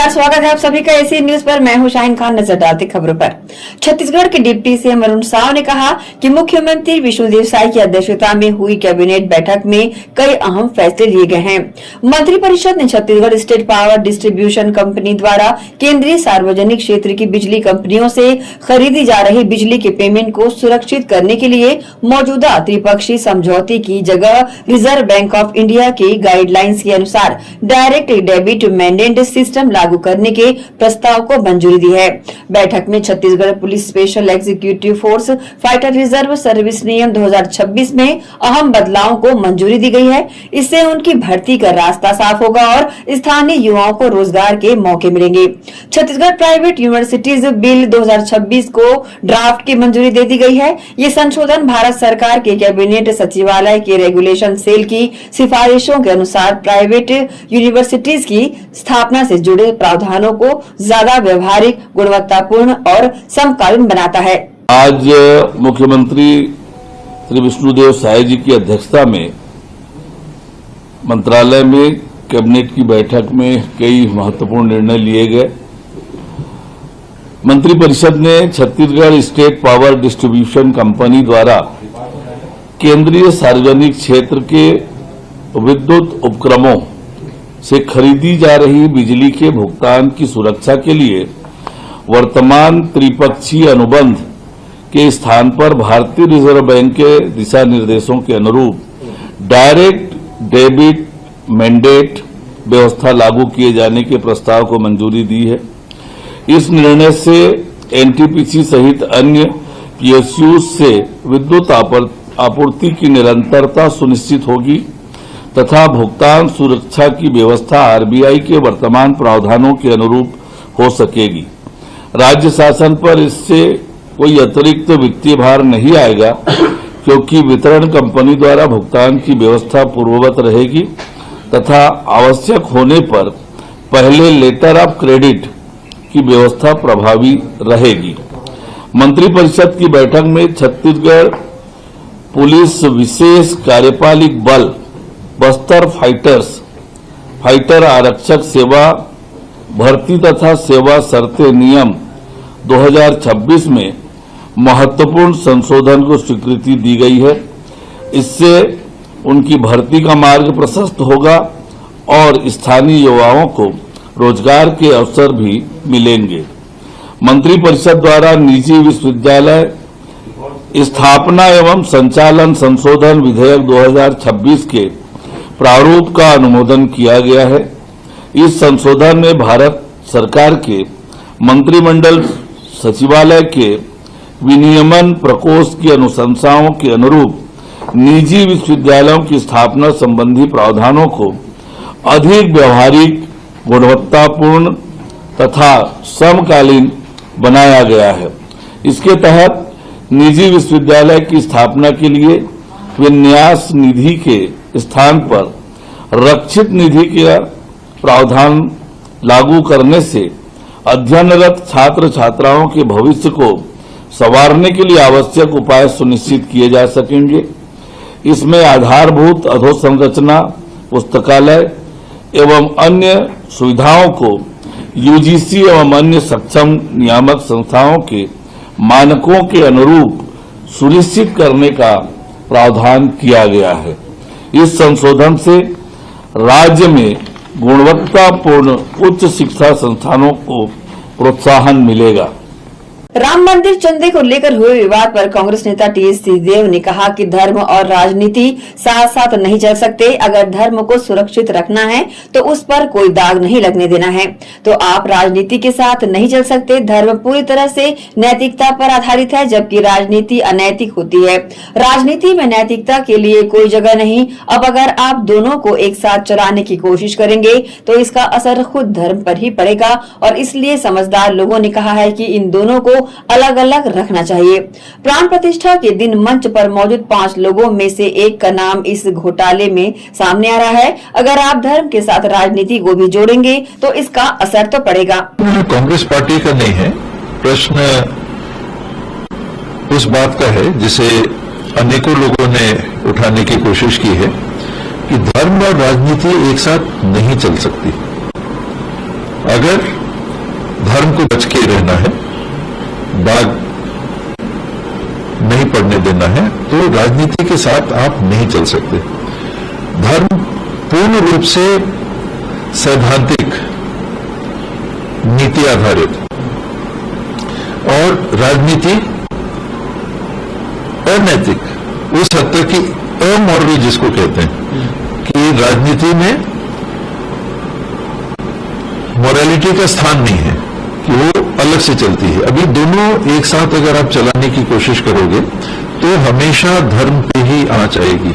नमस्कार, स्वागत है आप सभी का एसी न्यूज पर। मैं हूं शाहीन खान। नजर डालते खबरों पर। छत्तीसगढ़ के डिप्टी सीएम अरुण साव ने कहा कि मुख्यमंत्री विष्णुदेव साय की अध्यक्षता में हुई कैबिनेट बैठक में कई अहम फैसले लिए गए हैं। मंत्रिपरिषद ने Chhattisgarh state power distribution company द्वारा केंद्रीय सार्वजनिक क्षेत्र की बिजली कंपनियों से खरीदी जा रही बिजली के पेमेंट को सुरक्षित करने के लिए मौजूदा त्रिपक्षीय समझौते की जगह रिजर्व बैंक ऑफ इंडिया की गाइडलाइंस के अनुसार डायरेक्ट डेबिट मैंडेट सिस्टम लागू करने के प्रस्ताव को मंजूरी दी है। बैठक में Chhattisgarh police special executive force fighter reserve service नियम 2026 में अहम बदलावों को मंजूरी दी गई है। इससे उनकी भर्ती का रास्ता साफ होगा और स्थानीय युवाओं को रोजगार के मौके मिलेंगे। छत्तीसगढ़ प्राइवेट यूनिवर्सिटीज बिल 2026 को ड्राफ्ट की मंजूरी दे दी गई है। ये संशोधन भारत सरकार के कैबिनेट सचिवालय के रेगुलेशन सेल की सिफारिशों के अनुसार प्राइवेट यूनिवर्सिटीज की स्थापना से जुड़े प्रावधानों को ज्यादा व्यवहारिक, गुणवत्तापूर्ण और समकालीन बनाता है। आज मुख्यमंत्री श्री विष्णुदेव साय जी की अध्यक्षता में मंत्रालय में कैबिनेट की बैठक में कई महत्वपूर्ण निर्णय लिए गए। मंत्रिपरिषद ने Chhattisgarh state power distribution company द्वारा केंद्रीय सार्वजनिक क्षेत्र के विद्युत उपक्रमों से खरीदी जा रही बिजली के भुगतान की सुरक्षा के लिए वर्तमान त्रिपक्षीय अनुबंध के स्थान पर भारतीय रिजर्व बैंक के दिशा निर्देशों के अनुरूप डायरेक्ट डेबिट मैंडेट व्यवस्था लागू किए जाने के प्रस्ताव को मंजूरी दी है। इस निर्णय से एनटीपीसी सहित अन्य पीएसयूज से विद्युत आपूर्ति की निरंतरता सुनिश्चित होगी तथा भुगतान सुरक्षा की व्यवस्था आरबीआई के वर्तमान प्रावधानों के अनुरूप हो सकेगी। राज्य शासन पर इससे कोई अतिरिक्त वित्तीय भार नहीं आएगा क्योंकि वितरण कंपनी द्वारा भुगतान की व्यवस्था पूर्ववत रहेगी तथा आवश्यक होने पर पहले लेटर ऑफ क्रेडिट की व्यवस्था प्रभावी रहेगी। मंत्रिपरिषद की बैठक में छत्तीसगढ़ पुलिस विशेष कार्यपालिक बल बस्तर फाइटर आरक्षक सेवा भर्ती तथा सेवा शर्तें नियम 2026 में महत्वपूर्ण संशोधन को स्वीकृति दी गई है। इससे उनकी भर्ती का मार्ग प्रशस्त होगा और स्थानीय युवाओं को रोजगार के अवसर भी मिलेंगे। मंत्रिपरिषद द्वारा निजी विश्वविद्यालय स्थापना एवं संचालन संशोधन विधेयक 2026 के प्रारूप का अनुमोदन किया गया है। इस संशोधन में भारत सरकार के मंत्रिमंडल सचिवालय के विनियमन प्रकोष्ठ की अनुशंसाओं के अनुरूप निजी विश्वविद्यालयों की स्थापना संबंधी प्रावधानों को अधिक व्यवहारिक, गुणवत्तापूर्ण तथा समकालीन बनाया गया है। इसके तहत निजी विश्वविद्यालय की स्थापना के लिए विन्यास निधि के स्थान पर रक्षित निधि का प्रावधान लागू करने से अध्ययनरत छात्र छात्राओं के भविष्य को संवारने के लिए आवश्यक उपाय सुनिश्चित किए जा सकेंगे। इसमें आधारभूत अधोसंरचना, पुस्तकालय एवं अन्य सुविधाओं को यूजीसी एवं अन्य सक्षम नियामक संस्थाओं के मानकों के अनुरूप सुनिश्चित करने का प्रावधान किया गया है। इस संशोधन से राज्य में गुणवत्तापूर्ण उच्च शिक्षा संस्थानों को प्रोत्साहन मिलेगा। राम मंदिर चंदे को लेकर हुए विवाद पर कांग्रेस नेता टीएस सिंहदेव ने कहा कि धर्म और राजनीति साथ साथ नहीं चल सकते। अगर धर्म को सुरक्षित रखना है तो उस पर कोई दाग नहीं लगने देना है, तो आप राजनीति के साथ नहीं चल सकते। धर्म पूरी तरह से नैतिकता पर आधारित है, जबकि राजनीति अनैतिक होती है। राजनीति में नैतिकता के लिए कोई जगह नहीं। अब अगर आप दोनों को एक साथ चलाने की कोशिश करेंगे तो इसका असर खुद धर्म पर ही पड़ेगा और इसलिए समझदार लोगों ने कहा है कि इन दोनों को अलग अलग रखना चाहिए। प्राण प्रतिष्ठा के दिन मंच पर मौजूद 5 लोगों में से एक का नाम इस घोटाले में सामने आ रहा है। अगर आप धर्म के साथ राजनीति को भी जोड़ेंगे तो इसका असर तो पड़ेगा। कांग्रेस पार्टी का नहीं है, प्रश्न उस बात का है जिसे अनेकों लोगों ने उठाने की कोशिश की है कि धर्म और राजनीति एक साथ नहीं चल सकती। अगर धर्म को बच के रहना है, दाग नहीं पड़ने देना है, तो राजनीति के साथ आप नहीं चल सकते। धर्म पूर्ण रूप से सैद्धांतिक, नीति आधारित और राजनीति अनैतिक, उस हद तक कि अमॉरल जिसको कहते हैं कि राजनीति में मॉरलिटी का स्थान नहीं है, कि वो अलग से चलती है। अभी दोनों एक साथ अगर आप चलाने की कोशिश करोगे तो हमेशा धर्म पे ही आंच आएगी।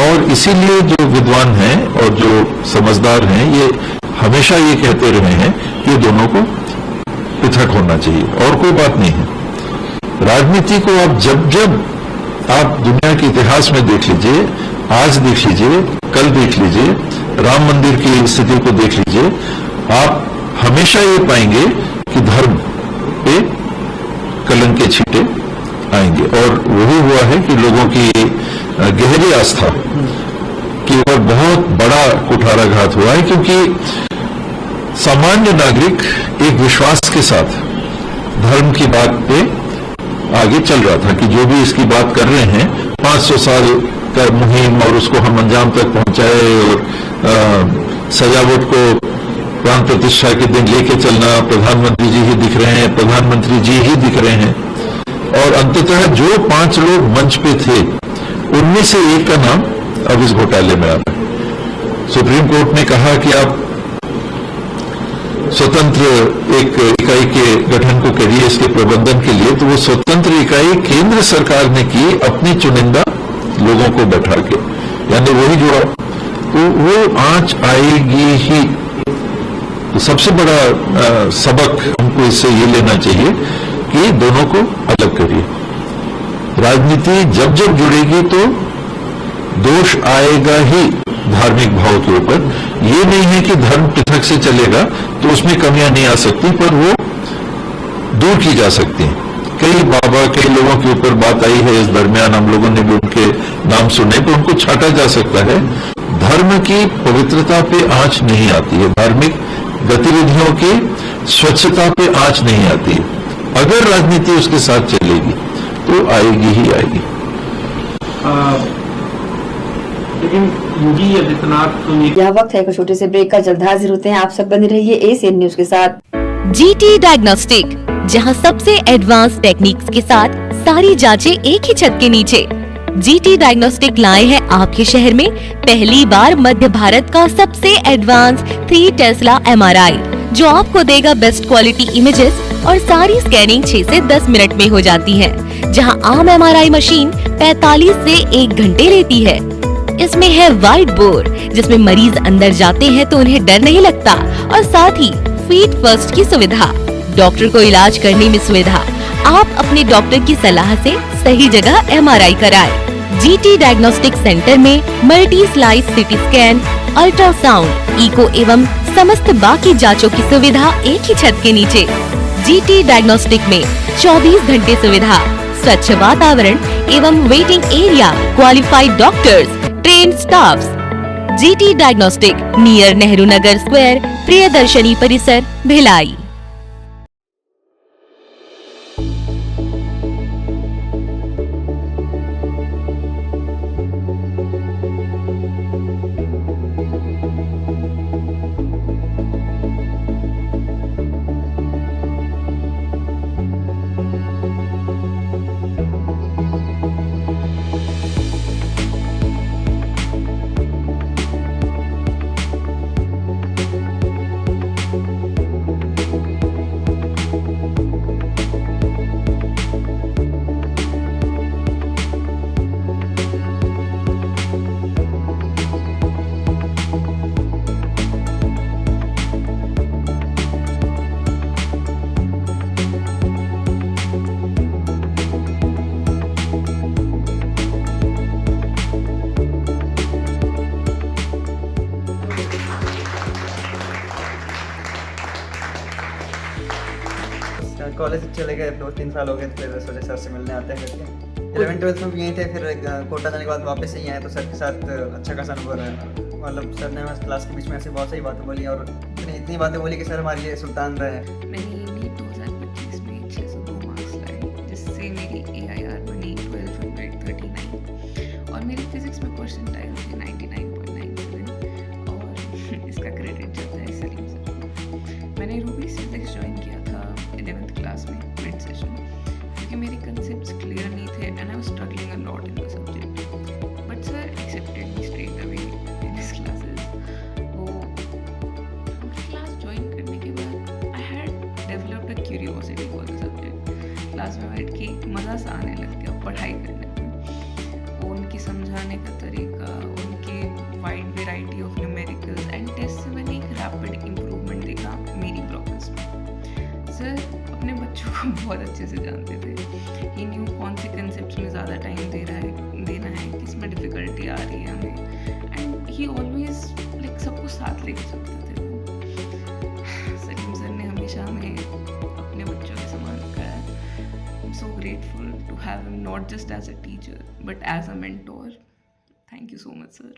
और इसीलिए जो विद्वान हैं और जो समझदार हैं, ये हमेशा ये कहते रहे हैं कि दोनों को पृथक होना चाहिए, और कोई बात नहीं है। राजनीति को आप जब जब आप दुनिया के इतिहास में देख लीजिए, आज देख लीजिए, कल देख लीजिए, राम मंदिर की स्थिति को देख लीजिए, आप हमेशा ये पाएंगे कि धर्म पे कलंक के छींटे आएंगे। और वही हुआ है कि लोगों की गहरी आस्था के ऊपर बहुत बड़ा कुठाराघात हुआ है, क्योंकि सामान्य नागरिक एक विश्वास के साथ धर्म की बात पे आगे चल रहा था कि जो भी इसकी बात कर रहे हैं 500 साल का मुहिम, और उसको हम अंजाम तक पहुंचाए, और सजावट को प्राण प्रतिष्ठा के दिन लेके चलना, प्रधानमंत्री जी ही दिख रहे हैं, प्रधानमंत्री जी ही दिख रहे हैं। और अंततः जो 5 लोग मंच पे थे, उनमें से एक का नाम अब इस घोटाले में आता है। सुप्रीम कोर्ट ने कहा कि आप स्वतंत्र एक इकाई के गठन को करिए इसके प्रबंधन के लिए, तो वो स्वतंत्र इकाई केंद्र सरकार ने की अपनी चुनिंदा लोगों को बैठा के, यानी वही जोड़ा, तो वो आंच आएगी ही। तो सबसे बड़ा सबक हमको इससे ये लेना चाहिए कि दोनों को अलग करिए। राजनीति जब जब जुड़ेगी तो दोष आएगा ही धार्मिक भाव के ऊपर। ये नहीं है कि धर्म पृथक से चलेगा तो उसमें कमियां नहीं आ सकती, पर वो दूर की जा सकती हैं। कई बाबा, कई लोगों के ऊपर बात आई है इस दरमियान, हम लोगों ने भी उनके नाम सुने, तो उनको छाटा जा सकता है। धर्म की पवित्रता पे आंच नहीं आती है, धार्मिक गतिविधियों की स्वच्छता पे आंच नहीं आती है। अगर राजनीति उसके साथ चलेगी तो आएगी ही आएगी। लेकिन योगी आदित्यनाथ तो यह वक्त है एक छोटे से ब्रेक का। जल्द हाजिर होते हैं, आप सब बने रहिए एशियन न्यूज के साथ। GT डायग्नोस्टिक, जहां सबसे एडवांस टेक्निक्स के साथ सारी जांचें एक ही छत के नीचे। GT डायग्नोस्टिक लाए हैं आपके शहर में पहली बार मध्य भारत का सबसे एडवांस 3 टेस्ला MRI, जो आपको देगा बेस्ट क्वालिटी इमेजेस, और सारी स्कैनिंग 6 से 10 मिनट में हो जाती है, जहां आम MRI मशीन 45 से 1 घंटे लेती है। इसमें है वाइट बोर, जिसमें मरीज अंदर जाते हैं तो उन्हें डर नहीं लगता, और साथ ही फीट फर्स्ट की सुविधा, डॉक्टर को इलाज करने में सुविधा। आप अपने डॉक्टर की सलाह से सही जगह MRI कराएं। GT डायग्नोस्टिक सेंटर में multi slice CT scan, ultrasound, echo एवं समस्त बाकी जांचों की सुविधा एक ही छत के नीचे। GT डायग्नोस्टिक में 24 घंटे सुविधा, स्वच्छ वातावरण एवं waiting area, qualified doctors, train staffs. GT diagnostic, near Nehru Nagar square, Priyadarshini Parisar, Bhilai. College चले गए, 2-3 साल हो गए, फिर सोचे सर से मिलने आते हैं करके। 11th-12th में भी यहीं थे, फिर कोटा जाने के बाद वापस यहीं आए तो सर के साथ अच्छा खासा अनुभव रहा। मतलब सर ने क्लास के बीच में ऐसी बहुत सही बातें बोली और आपने इतनी बातें बोली कि सर हमारे लिए सुल्तान रहे हैं। मैंने नीट 2025 में 602 मार्क्स लाए, जिससे मेरी AIR बनी 1239 और मेरी फिजिक्स में परसेंटाइल थे 99.97 और इसका क्रेडिट जाता है सलीम सर को। मैंने रूबी फिजिक्स ज्वाइन किया था 11th क्लास में मिड सेशन, क्योंकि मेरे कंसेप्ट्स क्लियर नहीं थे and I was struggling a lot in the subject, but sir accepted me straight away in his classes. वो क्लास ज्वाइन करने के बाद I had developed a curiosity for the subject. Class में बैठ के मज़ा सा आने लग गया पढ़ाई करने में। उनके समझाने का तरीका, उनके wide variety of numericals and test से मैंने एक रैपिड इम्प्रूवमेंट देखा मेरी प्रोग्रेस में। सर अपने बच्चों को बहुत अच्छे से जानते थे। ही न्यू कौन से कंसेप्ट में ज़्यादा टाइम देना है, किस में डिफ़िकल्टी आ रही है हमें, एंड ही ऑलवेज लाइक सबको साथ लेके चलते थे। सलीम सर ने हमेशा हमें अपने बच्चों के समान रखा है। I am so grateful to have him not just as a teacher but as a mentor. Thank you so much sir.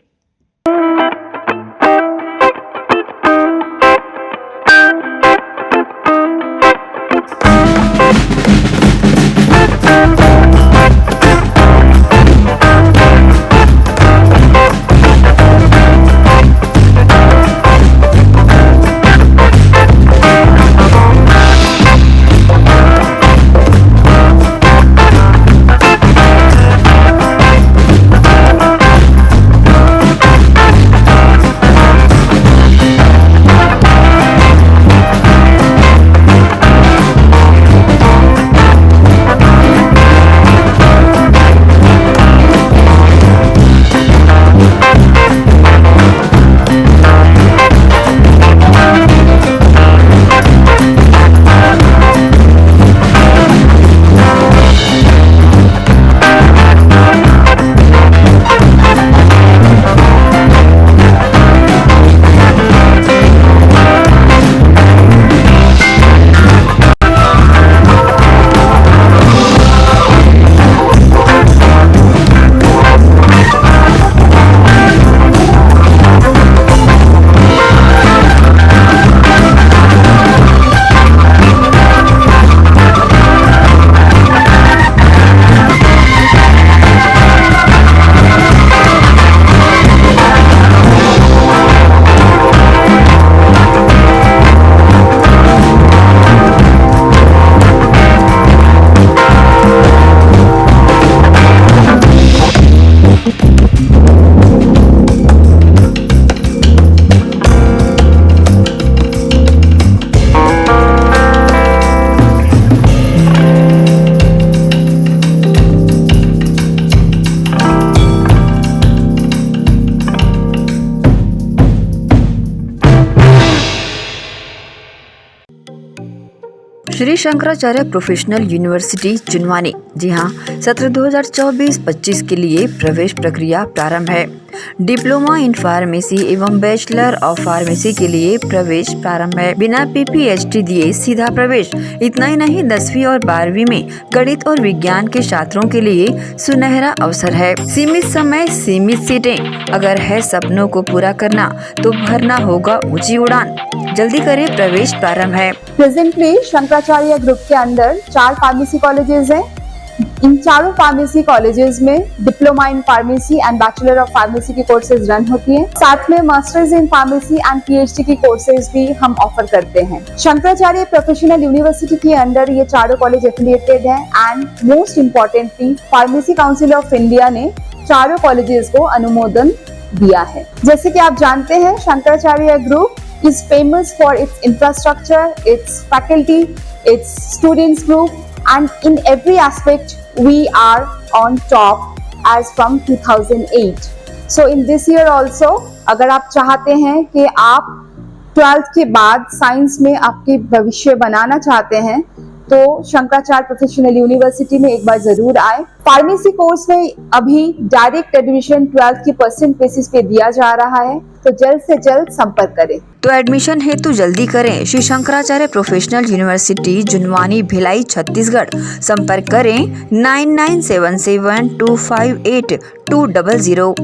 Shri Shankaracharya professional university Junwani, जी हाँ, सत्र 2024-25 के लिए प्रवेश प्रक्रिया प्रारंभ है। डिप्लोमा इन फार्मेसी एवं बैचलर ऑफ फार्मेसी के लिए प्रवेश प्रारंभ है। बिना PPHD दिए सीधा प्रवेश। इतना ही नहीं, 10वीं और 12वीं में गणित और विज्ञान के छात्रों के लिए सुनहरा अवसर है। सीमित समय, सीमित सीटें। अगर है सपनों को पूरा करना तो भरना होगा ऊंची उड़ान। जल्दी करें, प्रवेश प्रारंभ है। प्रेजेंटली शंकराचार्य ग्रुप के अंदर 4 फार्मेसी कॉलेजेस हैं। इन चारों फार्मेसी कॉलेजेस में diploma in pharmacy and bachelor of pharmacy की कोर्सेज रन होती हैं। साथ में masters in pharmacy and PhD की कोर्सेज भी हम ऑफर करते हैं। शंकराचार्य प्रोफेशनल यूनिवर्सिटी के अंदर ये चारों कॉलेज एफिलिएटेड हैं and most importantly pharmacy council of India ने चारों कॉलेजेस को अनुमोदन दिया है। जैसे कि आप जानते हैं, Shankaracharya group is famous for its infrastructure, its faculty, its students group, and in every aspect we are on top as from 2008. So in this year also, अगर आप चाहते हैं कि आप 12th के बाद साइंस में आपके भविष्य बनाना चाहते हैं तो शंकराचार्य प्रोफेशनल यूनिवर्सिटी में एक बार जरूर आए। फार्मेसी कोर्स में अभी डायरेक्ट एडमिशन 12th की परसेंट बेसिस पे दिया जा रहा है, तो जल्द से जल्द संपर्क करें। तो एडमिशन हेतु जल्दी करें। Shri Shankaracharya professional university Junwani, Bhilai, Chhattisgarh. संपर्क करें 9977258200।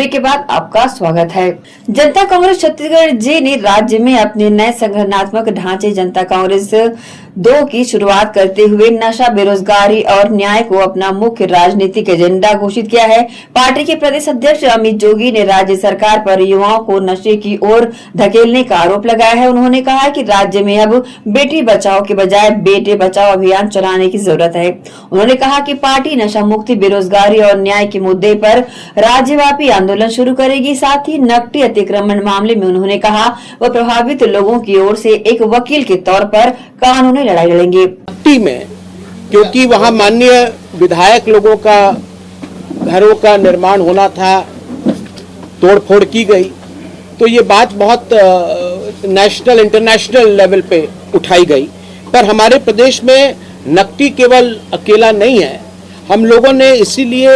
ब्रेक के बाद आपका स्वागत है। जनता कांग्रेस छत्तीसगढ़ जे ने राज्य में अपने नए संगठनात्मक ढांचे जनता कांग्रेस 2 की शुरुआत करते हुए नशा, बेरोजगारी और न्याय को अपना मुख्य राजनीतिक एजेंडा घोषित किया है। पार्टी के प्रदेश अध्यक्ष अमित जोगी ने राज्य सरकार पर युवाओं को नशे की ओर धकेलने का आरोप लगाया है। उन्होंने कहा कि राज्य में अब बेटी बचाओ के बजाय बेटे बचाओ अभियान चलाने की जरूरत है। उन्होंने कहा कि पार्टी नशा मुक्ति, बेरोजगारी और न्याय के मुद्दे पर राज्यव्यापी आंदोलन शुरू करेगी। साथ ही नकटी अतिक्रमण मामले में उन्होंने कहा वह प्रभावित लोगों की ओर से एक वकील के तौर पर कानूनी लड़ाई लड़ेंगे। नकटी में क्योंकि वहां माननीय विधायक लोगों का घरों का निर्माण होना था, तोड़फोड़ की गई, तो ये बात बहुत नेशनल इंटरनेशनल लेवल पे उठाई गई। पर हमारे प्रदेश में नकटी केवल अकेला नहीं है। हम लोगों ने इसीलिए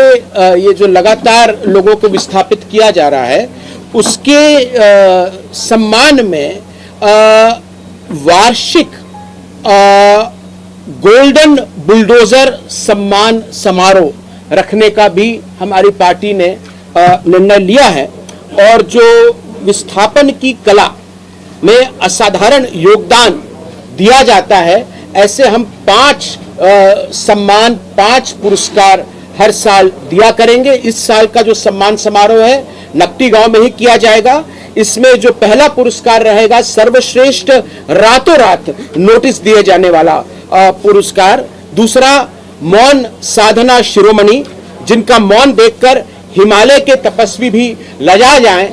ये जो लगातार लोगों को विस्थापित किया जा रहा है उसके सम्मान में वार्षिक गोल्डन बुलडोजर सम्मान समारोह रखने का भी हमारी पार्टी ने निर्णय लिया है। और जो विस्थापन की कला में असाधारण योगदान दिया जाता है, ऐसे हम 5 सम्मान, 5 पुरस्कार हर साल दिया करेंगे। इस साल का जो सम्मान समारोह है नकटी गांव में ही किया जाएगा। इसमें जो पहला पुरस्कार रहेगा सर्वश्रेष्ठ रातों रात नोटिस दिए जाने वाला पुरस्कार। दूसरा मौन साधना शिरोमणि, जिनका मौन देखकर हिमालय के तपस्वी भी लजा जाएं,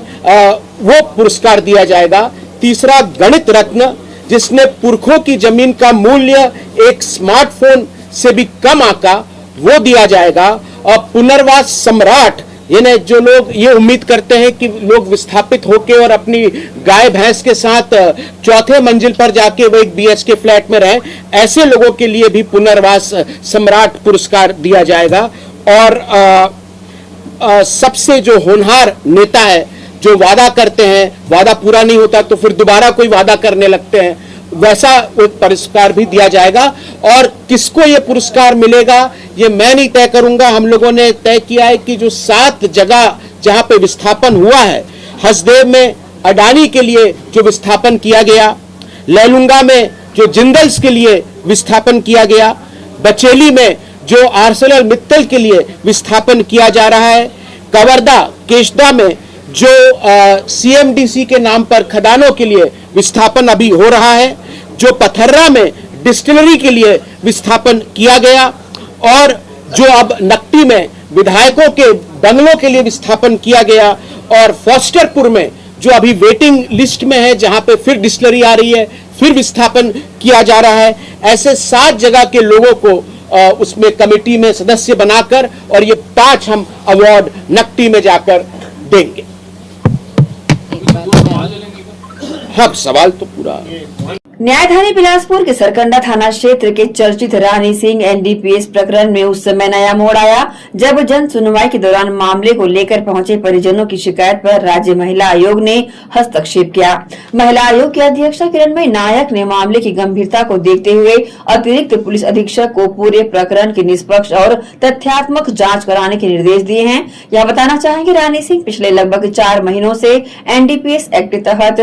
वो पुरस्कार दिया जाएगा। तीसरा गणित रत्न, जिसने पुरखों की जमीन का मूल्य एक स्मार्टफोन से भी कम आका, वो दिया जाएगा। और पुनर्वास सम्राट, यानी जो लोग ये उम्मीद करते हैं कि लोग विस्थापित होके और अपनी गाय भैंस के साथ 4थे मंजिल पर जाके वो एक BHK फ्लैट में रहें, ऐसे लोगों के लिए भी पुनर्वास सम्राट पुरस्कार दिया जाएगा। और सबसे जो होनहार नेता है, जो वादा करते हैं, वादा पूरा नहीं होता तो फिर दोबारा कोई वादा करने लगते हैं, वैसा पुरस्कार भी दिया जाएगा। और किसको ये पुरस्कार मिलेगा ये मैं नहीं तय करूंगा। हम लोगों ने तय किया है कि जो 7 जगह जहां पे विस्थापन हुआ है, हसदेव में अडानी के लिए जो विस्थापन किया गया, लैलूंगा में जो जिंदल्स के लिए विस्थापन किया गया, बचेली में जो आर्सेलर मित्तल के लिए विस्थापन किया जा रहा है, कवर्धा केशदा में जो CMDC के नाम पर खदानों के लिए विस्थापन अभी हो रहा है, जो पथर्रा में डिस्टिलरी के लिए विस्थापन किया गया, और जो अब नकटी में विधायकों के बंगलों के लिए विस्थापन किया गया, और फॉस्टरपुर में जो अभी वेटिंग लिस्ट में है, जहां पे फिर डिस्टिलरी आ रही है, फिर विस्थापन किया जा रहा है। ऐसे 7 जगह के लोगों को उसमें कमेटी में सदस्य बनाकर और ये 5 हम अवार्ड नकटी में जाकर देंगे। हाँ, सवाल तो पूरा। न्यायधानी बिलासपुर के सरकंडा थाना क्षेत्र के चर्चित रानी सिंह NDPS प्रकरण में उस समय नया मोड़ आया जब जन सुनवाई के दौरान मामले को लेकर पहुंचे परिजनों की शिकायत पर राज्य महिला आयोग ने हस्तक्षेप किया। महिला आयोग की अध्यक्षा किरणमयी नायक ने मामले की गंभीरता को देखते हुए अतिरिक्त पुलिस अधीक्षक को पूरे प्रकरण की निष्पक्ष और तथ्यात्मक जाँच कराने के निर्देश दिए हैं। यह बताना चाहेंगे रानी सिंह पिछले लगभग 4 महीनों से NDPS एक्ट के तहत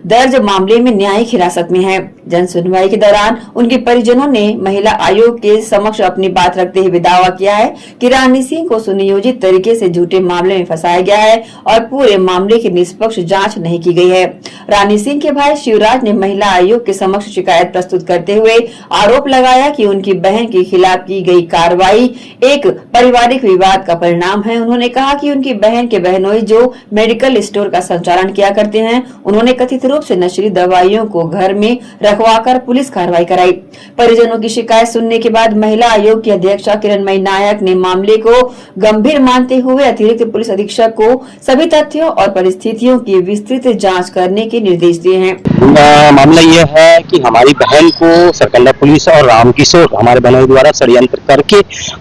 दर्ज मामले में न्यायिक हिरासत में है। जन सुनवाई के दौरान उनके परिजनों ने महिला आयोग के समक्ष अपनी बात रखते हुए दावा किया है कि रानी सिंह को सुनियोजित तरीके से झूठे मामले में फंसाया गया है और पूरे मामले की निष्पक्ष जांच नहीं की गई है। रानी सिंह के भाई शिवराज ने महिला आयोग के समक्ष शिकायत प्रस्तुत करते हुए आरोप लगाया कि उनकी बहन के खिलाफ की गई कार्रवाई एक पारिवारिक विवाद का परिणाम है। उन्होंने कहा कि उनकी बहन के बहनोई जो मेडिकल स्टोर का संचालन किया करते हैं, उन्होंने कथित रूप से नशीली दवाइयों को घर में रखवाकर पुलिस कार्रवाई कराई। परिजनों की शिकायत सुनने के बाद महिला आयोग की अध्यक्षा किरणमयी नायक ने मामले को गंभीर मानते हुए अतिरिक्त पुलिस अधीक्षक को सभी तथ्यों और परिस्थितियों की विस्तृत जांच करने के निर्देश दिए हैं। मामला ये है कि हमारी बहन को सरकंडा पुलिस और रामकिशोर हमारे बहनों द्वारा षड्यंत्र करके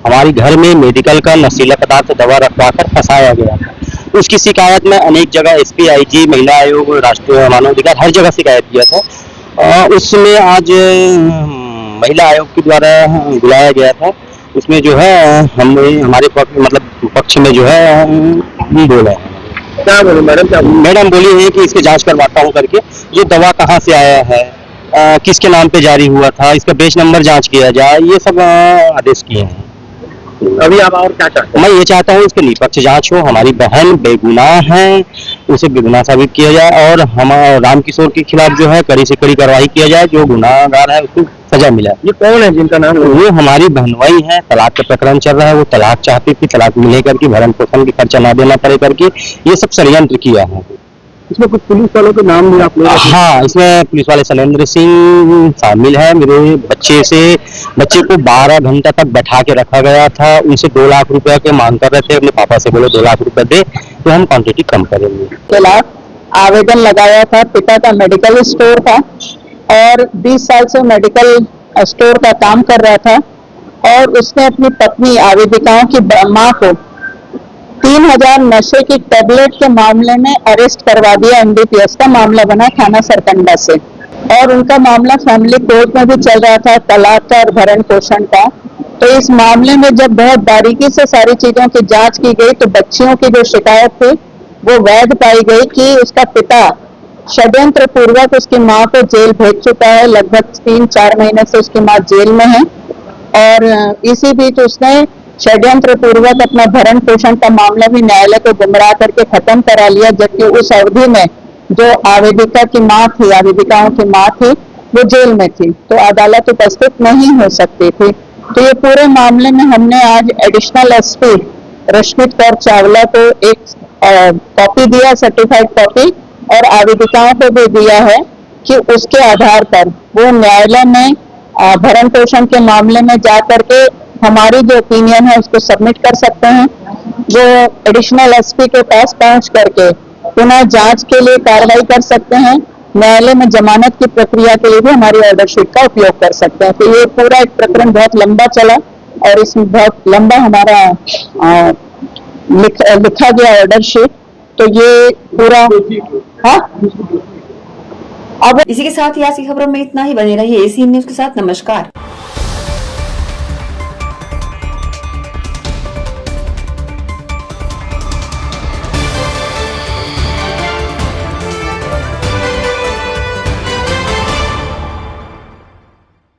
हमारे घर में मेडिकल का नशीला पदार्थ दवा रखवाकर फंसाया गया था। उसकी शिकायत में अनेक जगह SP, IG, महिला आयोग, राष्ट्रीय मानवाधिकार हर जगह शिकायत किया था। उसमें आज महिला आयोग के द्वारा बुलाया गया था। उसमें जो है हमने हमारे पक्ष में जो है बोला है। क्या बोले मैडम, क्या बोले? मैडम बोली है कि इसकी जांच करवाता हूँ करके, ये दवा कहाँ से आया है, किसके नाम पे जारी हुआ था, इसका बेच नंबर जांच किया जाए, ये सब आदेश किए हैं। अभी आप और क्या चाहते मैं ये चाहता हूँ इसके निष्पक्ष जांच हो, हमारी बहन बेगुनाह है, उसे बेगुनाह साबित किया जाए और हम राम किशोर के खिलाफ जो है कड़ी से कड़ी कार्रवाई किया जाए, जो गुनाहगार है उसको सजा मिला। ये कौन है जिनका नाम? वो हमारी बहनोई है, तलाक का प्रकरण चल रहा है, वो तलाक चाहती थी, तलाक मिले करके भरण पोषण की खर्चा ना देना पड़े करके ये सब षड्यंत्र किया है। इसमें कुछ पुलिस वालों के नाम भी आप लोग? हाँ, इसमें पुलिस वाले शैलेंद्र सिंह शामिल है। मेरे बच्चे को 12 घंटा तक बैठा के रखा गया था, उनसे 2 लाख रुपए के मांग कर रहे थे, अपने पापा से बोले 2 लाख रुपए दे तो हम क्वांटिटी कम करेंगे। खिलाफ आवेदन लगाया था। पिता का मेडिकल स्टोर था और 20 साल से मेडिकल स्टोर का काम कर रहा था और उसने अपनी पत्नी आवेदिकाओं की मां को 3000 नशे की टेबलेट के मामले में अरेस्ट करवा दिया। एनडीपीएस का मामला बना थाना सरकंडा से और उनका मामला फैमिली कोर्ट में भी चल रहा था, तलाक का और भरण पोषण का। तो इस मामले में जब बहुत बारीकी से सारी चीजों की जांच की गई तो बच्चियों की जो शिकायत थी वो वैध पाई गई कि उसका पिता षड्यंत्र पूर्वक उसकी मां को जेल भेज चुका है। लगभग 3-4 महीने से उसकी मां जेल में है और इसी बीच उसने षड्यंत्र पूर्वक अपना भरण पोषण का मामला भी न्यायालय को गुमराह करके खत्म करा लिया, जबकि उस अवधि में जो आवेदिका की मां थी, आवेदिकाओं की मां थी, वो जेल में थी, तो अदालत उपस्थित नहीं हो सकती थी। तो ये पूरे मामले में हमने आज एडिशनल एसपी रश्मित कौर चावला को एक कॉपी दिया, सर्टिफाइड कॉपी, और आवेदिकाओं को भी दिया है कि उसके आधार पर वो न्यायालय में भरण पोषण के मामले में जा करके हमारी जो ओपिनियन है उसको सबमिट कर सकते हैं। वो एडिशनल एसपी के पास पहुंच करके पुनः जांच के लिए कार्रवाई कर सकते हैं। न्यायालय में जमानत की प्रक्रिया के लिए भी हमारी ऑर्डर शीट का उपयोग कर सकते हैं। तो ये पूरा एक प्रकरण बहुत लंबा चला और इसमें बहुत लंबा हमारा लिखा गया ऑर्डर शीट। तो ये पूरा अब इसी के साथ ही आज की खबरों में इतना ही। बने रहिए एसीएन न्यूज के साथ। नमस्कार।